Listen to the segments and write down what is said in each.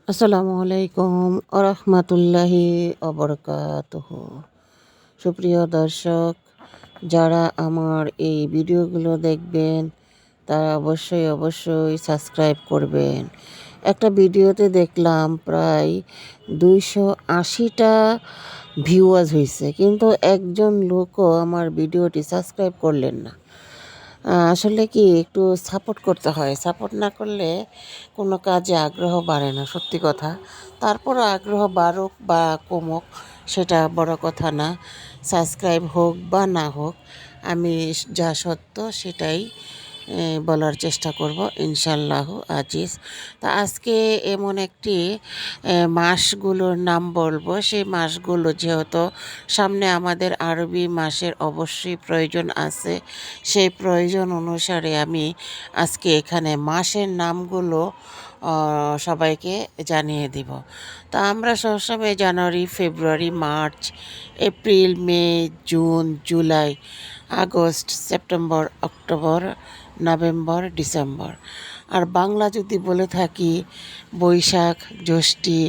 আসসালামু আলাইকুম আরহামাতুল্লাহি অবরকাতুহু। সুপ্রিয় দর্শক, যারা আমার এই ভিডিওগুলো দেখবেন তারা অবশ্যই সাবস্ক্রাইব করবেন। একটা ভিডিওতে দেখলাম প্রায় 280টা ভিউয়ার্স হয়েছে, কিন্তু একজন লোকও আমার ভিডিওটি সাবস্ক্রাইব করলেন না। আসলে কি একটু সাপোর্ট করতে হয়, সাপোর্ট না করলে কোনো কাজে আগ্রহ বাড়ে না, সত্যি কথা। তারপরও আগ্রহ বাড়ুক বা কমুক সেটা বড় কথা না, সাবস্ক্রাইব হোক বা না হোক, আমি যা সত্য সেটাই বলার চেষ্টা করব ইনশাল্লাহ আজিজ। তা আজকে এমন একটি মাসগুলোর নাম বলবো, সেই মাসগুলো যেহেতু সামনে আমাদের আরবি মাসের অবশ্যই প্রয়োজন আছে, সেই প্রয়োজন অনুসারে আমি আজকে এখানে মাসের নামগুলো সবাইকে জানিয়ে দিব। তা আমরা সবসময় January, February, March, April, May, June, July, August, September, October, November, December. আর বাংলা যদি বলে থাকি, বৈশাখ, জ্যৈষ্ঠী,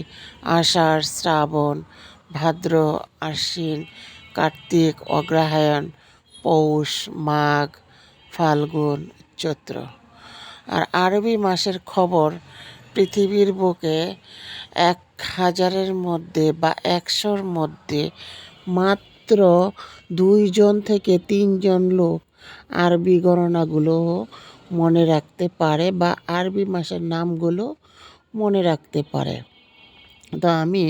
আষাঢ়, শ্রাবণ, ভাদ্র, আশ্বিন, কার্তিক, অগ্রহায়ণ, পৌষ, মাঘ, ফাল্গুন, চৈত্র। আর আরবি মাসের খবর পৃথিবীর বুকে 1000-এর মধ্যে বা 100-র মধ্যে মাত্র 2 থেকে 3 লোক আরবি গণনাগুলো মনে রাখতে পারে বা আরবি মাসের নামগুলো মনে রাখতে পারে। তো আমি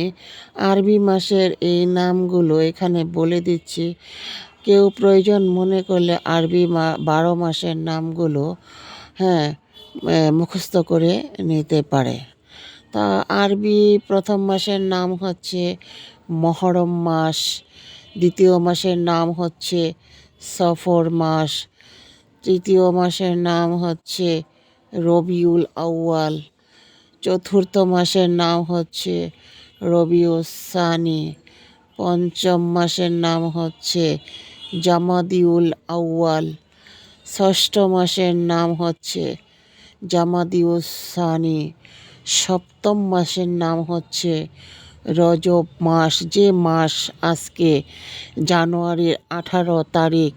আরবি মাসের এই নামগুলো এখানে বলে দিচ্ছি। কেউ প্রয়োজন মনে করলে আরবি 12 মাসের নামগুলো হ্যাঁ মুখস্থ করে নিতে পারে। তা আরবি প্রথম মাসের নাম হচ্ছে মহরম মাস, দ্বিতীয় মাসের নাম হচ্ছে সফর মাস, তৃতীয় মাসের নাম হচ্ছে রবিউল আউয়াল, চতুর্থ মাসের নাম হচ্ছে রবিউস সানি, পঞ্চম মাসের নাম হচ্ছে জামাদিউল আউয়াল, ষষ্ঠ মাসের নাম হচ্ছে জামাদিউস সানি, সপ্তম মাসের নাম হচ্ছে রজব মাস। যে মাস আজকে জানুয়ারির 18 তারিখ,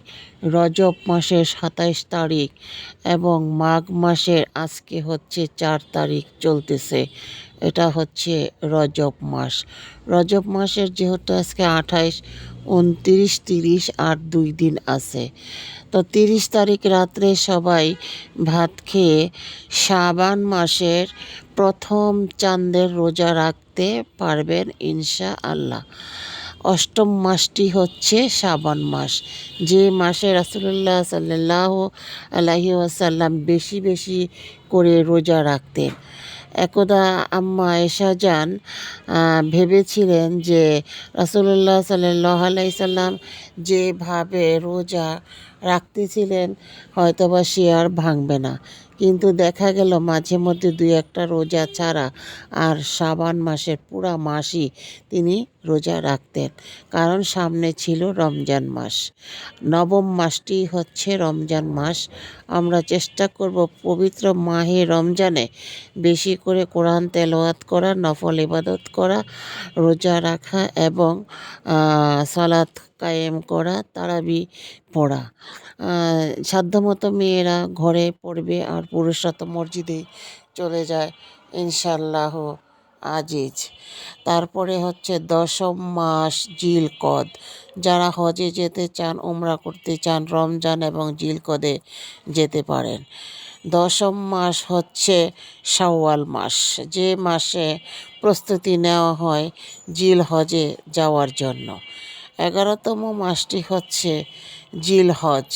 রজব মাসের 27 তারিখ এবং মাঘ মাসের আজকে হচ্ছে 4 তারিখ চলতেছে, এটা হচ্ছে রজব মাস। রজব মাসের যেহেতু আজকে 28, 29, 30 আর 2 দিন আছে, তো 30 তারিখ রাত্রে সবাই ভাত খেয়ে শাবান মাসের প্রথম চাঁদের রোজা রাখতে পারবেন ইনশাআল্লাহ। অষ্টম মাসটি হচ্ছে শাবান মাস, যে মাসে রাসূলুল্লাহ সাল্লাল্লাহু আলাইহি ওয়াসাল্লাম বেশি বেশি করে রোজা রাখতেন। একদা আম্মা আয়েশা জান ভেবেছিলেন যে রাসূলুল্লাহ সাল্লাল্লাহু আলাইহি সাল্লাম যেভাবে রোজা রাখতেছিলেন হয়তোবা সে আর ভাঙবে না, কিন্তু দেখা গেল মাঝে মধ্যে 2-1টা রোজা ছাড়া আর শাবান মাসের পুরা মাসই তিনি রোজা রাখতেন, কারণ সামনে ছিল রমজান মাস। নবম মাসটি হচ্ছে রমজান মাস। আমরা চেষ্টা করব পবিত্র মাহে রমজানে বেশি করে কোরআন তেলাওয়াত করা, নফল ইবাদত করা, রোজা রাখা এবং সালাত কায়েম করা, তারাবি পড়া। সাধ্যমতো মেয়েরা ঘরে পড়বে আর পুরুষরা তো মসজিদেই চলে যায় ইনশাল্লাহ আজিজ। তারপরে হচ্ছে দশম মাস জিলকদ। যারা হজে যেতে চান, উমরা করতে চান, রমজান এবং জিলকদে যেতে পারেন। দশম মাস হচ্ছে শাওয়াল মাস, যে মাসে প্রস্তুতি নেওয়া হয় জিল হজে যাওয়ার জন্য। 11তম মাসটি হচ্ছে জিলহজ,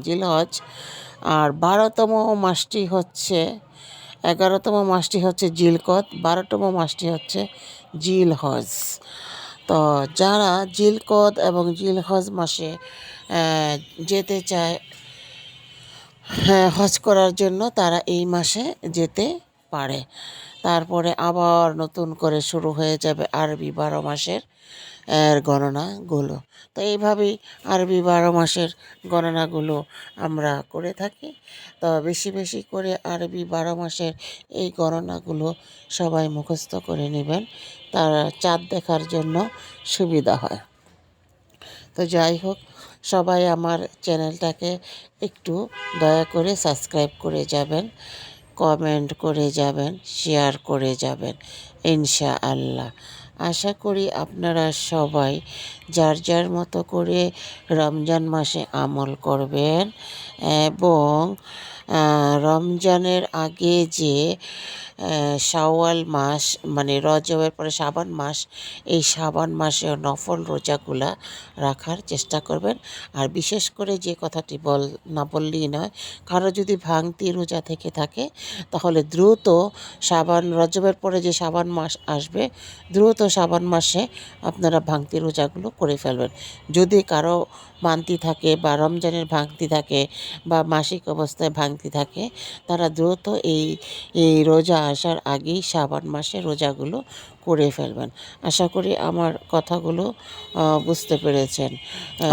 জিলহজ। আর 12তম মাসটি হচ্ছে 11তম মাসটি হচ্ছে জিলকদ, 12তম মাসটি হচ্ছে জিলহজ। তো যারা জিলকদ এবং জিলহজ মাসে যেতে চায় হজ করার জন্য, তারা এই মাসে যেতে পারে। তারপরে আবার নতুন করে শুরু হয়ে যাবে আরবি 12 মাসের গণনাগুলো। তো এইভাবেই আরবি 12 মাসের গণনাগুলো আমরা করে থাকি। তো বেশি বেশি করে আরবি 12 মাসের এই গণনাগুলো সবাই মুখস্থ করে নেবেন, তারা চাঁদ দেখার জন্য সুবিধা হয়। তো যাই হোক, সবাই আমার চ্যানেলটাকে একটু দয়া করে সাবস্ক্রাইব করে যাবেন, কমেন্ট করে যাবেন, শেয়ার করে যাবেন ইনশাআল্লাহ। আশা করি আপনারা সবাই যার যার মতো করে রমজান মাসে আমল করবেন এবং রমজানের আগে যে শাওয়াল মাস মানে রজবের পরে শাবান মাস, এই শাবান মাসে নফল রোজাগুলা রাখার চেষ্টা করবেন। আর বিশেষ করে যে কথাটি না বললেই নয়, কারো যদি ভাঙতি রোজা থেকে থাকে তাহলে দ্রুত রজবের পরে যে শাবান মাস আসবে, দ্রুত শাবান মাসে আপনারা ভাঙতি রোজাগুলো করে ফেলবেন। যদি কারো মান্তি থাকে বা রমজানের ভাঙতি থাকে বা মাসিক অবস্থায় ভাঙতি থাকে, তারা দ্রুত এই রোজা আসার আগেই শাবান মাসে রোজাগুলো করে ফেলবেন। আশা করি আমার কথাগুলো বুঝতে পেরেছেন।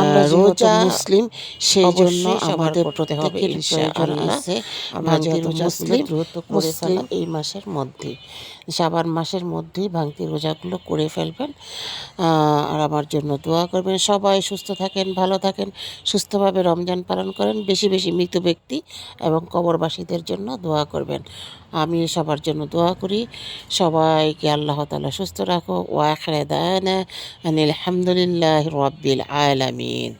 আমরা রোজা মুসলিম, সেই জন্য আমাদের প্রত্যেকের প্রয়োজন আছে আমরা যেহেতু মুসলিম দ্রুত করে ফেলা এই মাসের মধ্যেই, শাবান মাসের মধ্যেই ভাঙতি রোজাগুলো করে ফেলবেন। আর আমার জন্য দোয়া করবেন। সবাই সুস্থ থাকেন, ভালো থাকেন, সুস্থভাবে রমজান পালন করেন। বেশি বেশি মৃত ব্যক্তি এবং কবরবাসীদের জন্য দোয়া করবেন। আমি সবার জন্য দোয়া করি। সবাইকে আল্লাহ তাআলা সুস্থ রাখো। ওয়া আখির দাওয়ানা আনিল হামদুলিল্লাহি রাব্বিল আলামিন।